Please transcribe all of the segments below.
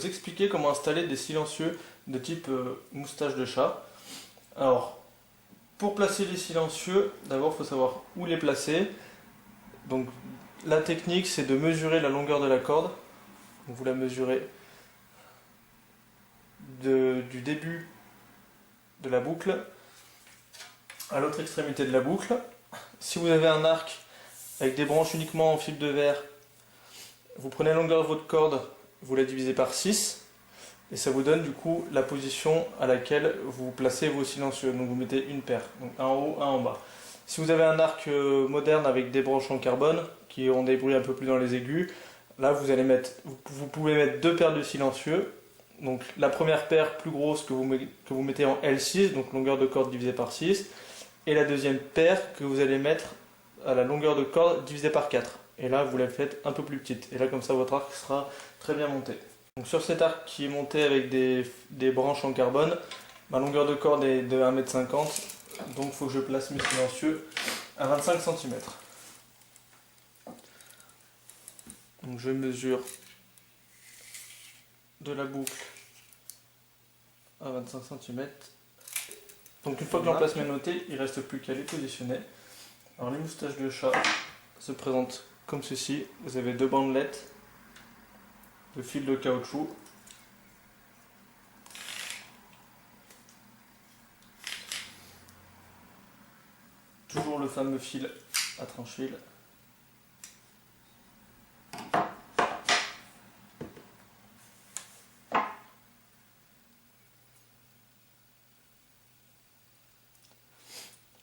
vous expliquer comment installer des silencieux de type moustache de chat. Alors, pour placer les silencieux, d'abord il faut savoir où les placer. Donc la technique, c'est de mesurer la longueur de la corde. Donc, vous la mesurez du début de la boucle à l'autre extrémité de la boucle. Si vous avez un arc avec des branches uniquement en fil de verre, vous prenez la longueur de votre corde, vous la divisez par 6 et ça vous donne du coup la position à laquelle vous placez vos silencieux. Donc vous mettez une paire, donc un en haut, un en bas. Si vous avez un arc moderne avec des branches en carbone qui ont des bruits un peu plus dans les aigus, là vous pouvez mettre deux paires de silencieux. Donc la première paire plus grosse que vous mettez en L6, donc longueur de corde divisée par 6, et la deuxième paire que vous allez mettre à la longueur de corde divisée par 4. Et là vous la faites un peu plus petite, et là comme ça votre arc sera très bien monté. Donc sur cet arc qui est monté avec des branches en carbone, ma longueur de corde est de 1,50 m, donc il faut que je place mes silencieux à 25 cm. Donc je mesure de la boucle à 25 cm. Donc une fois que j'en place mes notés, il ne reste plus qu'à les positionner. Alors les moustaches de chat se présentent comme ceci. Vous avez deux bandelettes de fil de caoutchouc. Toujours le fameux fil à tranche-fil.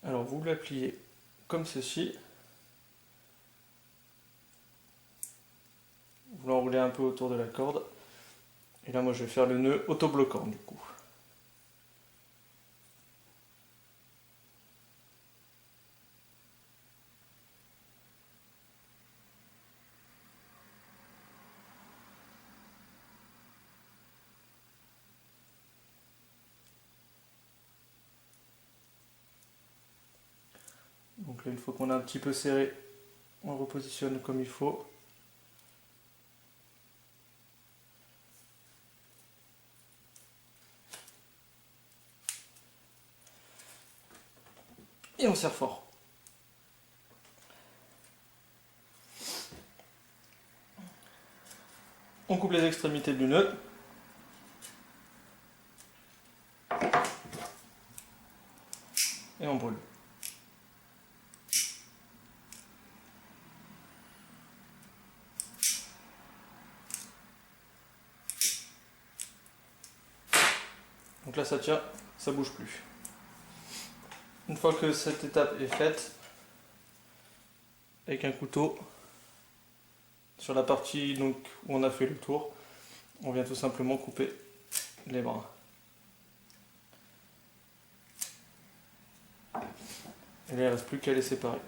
Alors vous la pliez comme ceci. Vous l'enroulez un peu autour de la corde. Et là moi je vais faire le nœud autobloquant du coup. Donc là une fois qu'on a un petit peu serré, on repositionne comme il faut. Et on serre fort. On coupe les extrémités du nœud. Et on brûle. Donc là ça tient, ça bouge plus. Une fois que cette étape est faite, avec un couteau, sur la partie donc, où on a fait le tour, on vient tout simplement couper les bras. Et là il ne reste plus qu'à les séparer.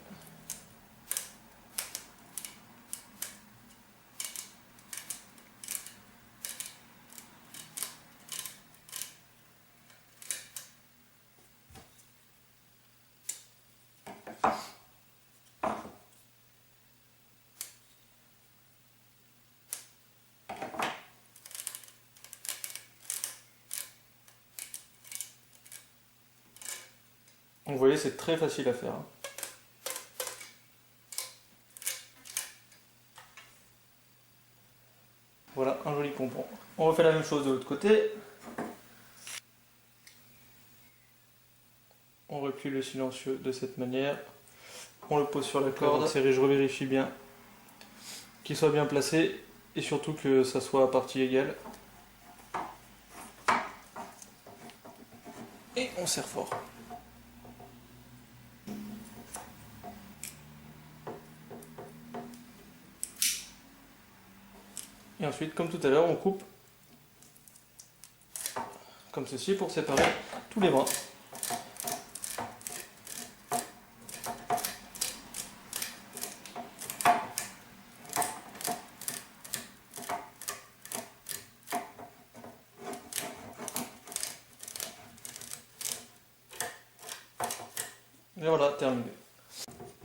Vous voyez, c'est très facile à faire. Voilà, un joli pompon. On refait la même chose de l'autre côté. On replie le silencieux de cette manière. On le pose sur la corde. Je revérifie bien qu'il soit bien placé et surtout que ça soit à partie égale. Et on serre fort. Et ensuite, comme tout à l'heure, on coupe comme ceci pour séparer tous les bras. Et voilà, terminé.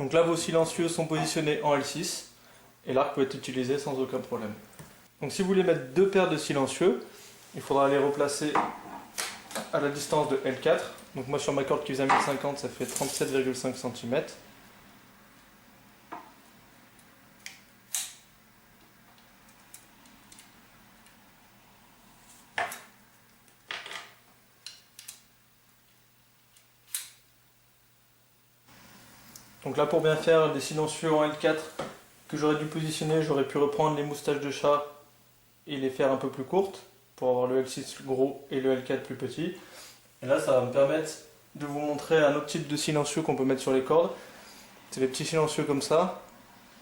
Donc là, vos silencieux sont positionnés en L6 et l'arc peut être utilisé sans aucun problème. Donc si vous voulez mettre deux paires de silencieux, il faudra les replacer à la distance de L4. Donc moi sur ma corde qui faisait 1,50 m, ça fait 37,5 cm. Donc là pour bien faire des silencieux en L4 que j'aurais dû positionner, j'aurais pu reprendre les moustaches de chat et les faire un peu plus courtes pour avoir le L6 gros et le L4 plus petit. Et là ça va me permettre de vous montrer un autre type de silencieux qu'on peut mettre sur les cordes. C'est les petits silencieux comme ça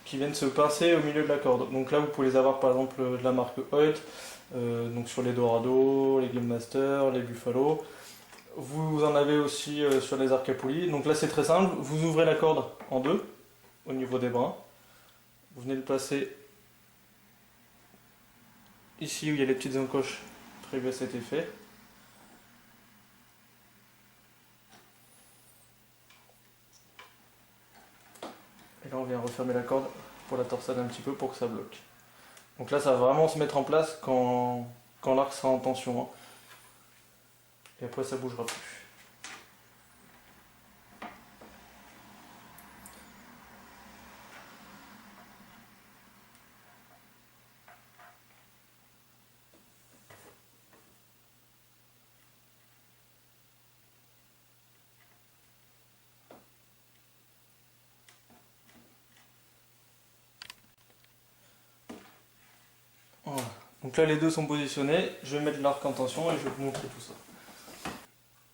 qui viennent se pincer au milieu de la corde. Donc là vous pouvez les avoir par exemple de la marque Hoyt, donc sur les Dorado, les Game Master, les Buffalo. Vous en avez aussi sur les arcs à poulies. Donc là c'est très simple, vous ouvrez la corde en deux au niveau des brins. Vous venez le placer ici où il y a les petites encoches prévues à cet effet. Et là on vient refermer la corde pour la torsade un petit peu pour que ça bloque. Donc là ça va vraiment se mettre en place quand l'arc sera en tension. Hein. Et après ça bougera plus. Voilà. Donc là les deux sont positionnés, je vais mettre l'arc en tension et je vais vous montrer tout ça.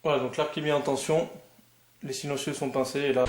Voilà, donc l'arc est mis en tension, les silencieux sont pincés et là...